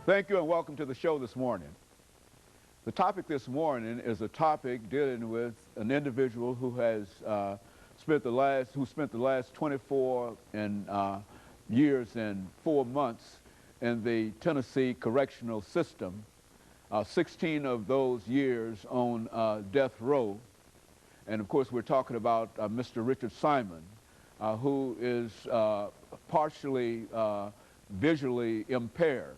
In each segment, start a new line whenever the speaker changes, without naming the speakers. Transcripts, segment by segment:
Thank you and welcome to the show this morning. The topic this morning is a topic dealing with an individual who has spent the last 24 years and 4 months in the Tennessee correctional system, 16 of those years on death row. And of course we're talking about Mr. RSimon, who is partially visually impaired.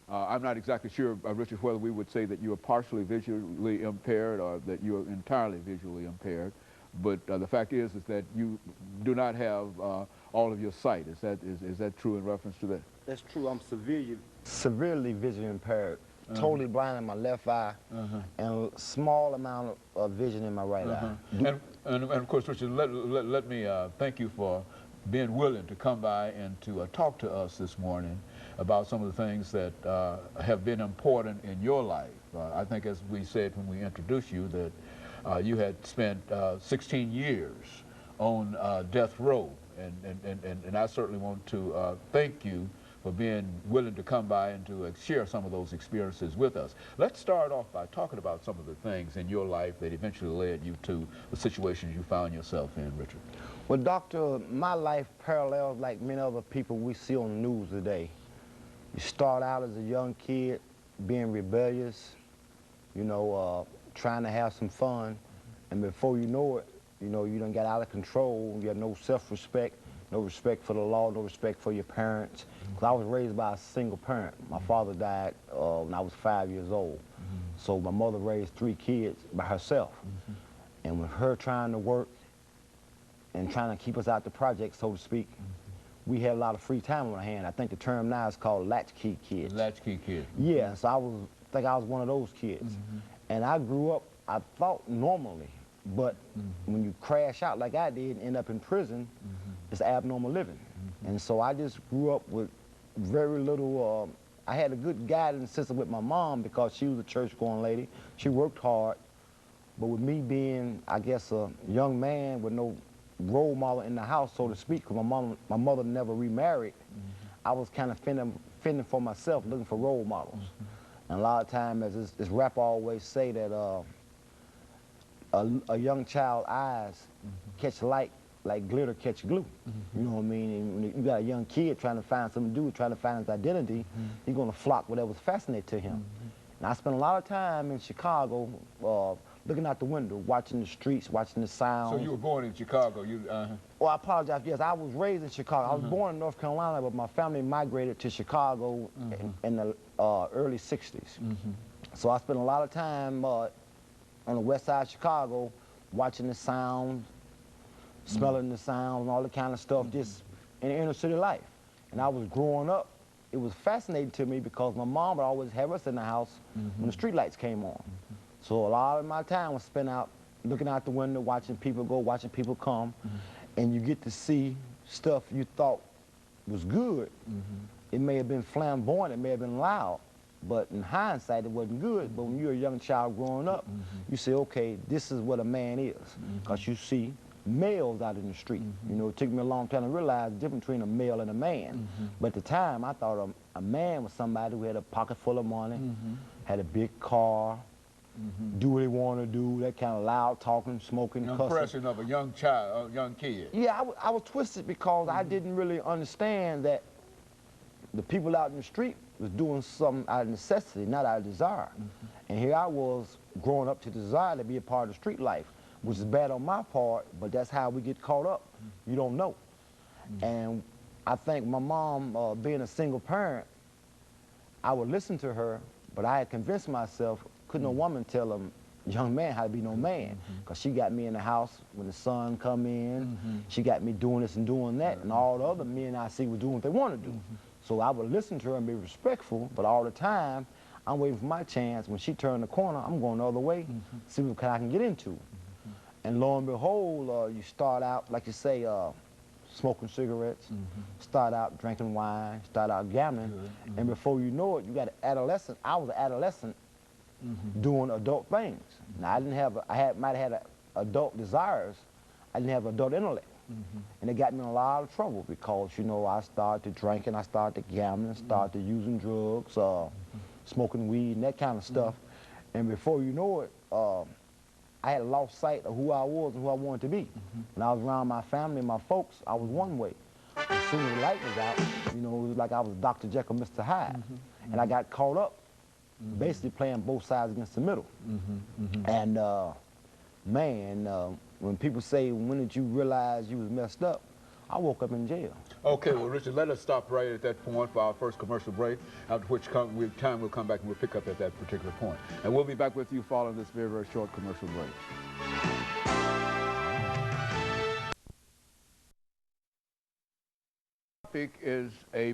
I'm not exactly sure, Richard, whether we would say that you are partially visually impaired or that you are entirely visually impaired. But the fact is that you do not have all of your sight. Is that true in reference to that?
That's true. I'm severely visually impaired. Totally blind in my left eye, and a small amount of vision in my right eye.
And of course, Richard, let me thank you for being willing to come by and to talk to us this morning about some of the things that have been important in your life. I think, as we said when we introduced you, that you had spent 16 years on death row, and I certainly want to thank you for being willing to come by and to share some of those experiences with us. Let's start off by talking about some of the things in your life that eventually led you to the situations you found yourself in, Richard.
Well, Doctor, my life parallels like many other people we see on the news today. You start out as a young kid being rebellious, you know, trying to have some fun, and before you know it, you done got out of control. You have no self-respect, no respect for the law, no respect for your parents. Because I was raised by a single parent. My father died when I was 5 years old. So my mother raised 3 kids by herself. And with her trying to work and trying to keep us out the project, so to speak, we had a lot of free time on our hand. I think the term now is called latchkey kids.
Latchkey kids.
Yeah, so I think I was one of those kids. And I grew up, I thought normally, but when you crash out like I did and end up in prison, it's abnormal living. And so I just grew up with very little, I had a good guidance system with my mom because she was a church-going lady. She worked hard, but with me being, I guess, a young man with no role model in the house, so to speak, because my mother never remarried, I was kind of fending for myself, looking for role models. And a lot of times, as this rapper always say, that a young child's eyes catch light like glitter catch glue. You know what I mean? And when you got a young kid trying to find something to do, trying to find his identity, he's going to flock whatever's fascinating to him. And I spent a lot of time in Chicago looking out the window, watching the streets, watching the sounds.
So you were born in Chicago?
Well, I apologize. Yes, I was raised in Chicago. I was born in North Carolina, but my family migrated to Chicago in the early 60s. So I spent a lot of time on the west side of Chicago watching the sounds, smelling the sounds, and all the kind of stuff just in the inner city life. And I was growing up. It was fascinating to me because my mom would always have us in the house when the street lights came on. So a lot of my time was spent out looking out the window, watching people go, watching people come, and you get to see stuff you thought was good. It may have been flamboyant, it may have been loud, but in hindsight it wasn't good. But when you're a young child growing up, you say, okay, this is what a man is, because you see males out in the street. You know, it took me a long time to realize the difference between a male and a man. But at the time, I thought a man was somebody who had a pocket full of money, had a big car, do what he wanted to do, that kind of loud talking, smoking, cussing.
Impression of a young child, a young kid.
Yeah, I was twisted because I didn't really understand that the people out in the street was doing something out of necessity, not out of desire. And here I was growing up to desire to be a part of the street life, which is bad on my part, but that's how we get caught up. You don't know. And I think my mom, being a single parent, I would listen to her, but I had convinced myself, couldn't no woman tell a young man how to be no man, because she got me in the house when the sun come in, she got me doing this and doing that, and all the other men I see were doing what they want to do. So I would listen to her and be respectful, but all the time, I'm waiting for my chance. When she turned the corner, I'm going the other way, see what I can get into. And lo and behold, you start out, like you say, smoking cigarettes, start out drinking wine, start out gambling, and before you know it, you got an adolescent. I was an adolescent doing adult things. Now, I didn't have, might have had adult desires. I didn't have adult intellect. And it got me in a lot of trouble because, you know, I started drinking, I started gambling, started using drugs, smoking weed and that kind of stuff. And before you know it, I had lost sight of who I was and who I wanted to be. When I was around my family and my folks, I was one way. As soon as the light was out, you know, it was like I was Dr. Jekyll, Mr. Hyde. And I got caught up basically playing both sides against the middle. And man, when people say, when did you realize you was messed up? I woke up in jail.
Okay, well, Richard, let us stop right at that point for our first commercial break, after which time we'll come back and we'll pick up at that particular point. And we'll be back with you following this very, very short commercial break. Topic is a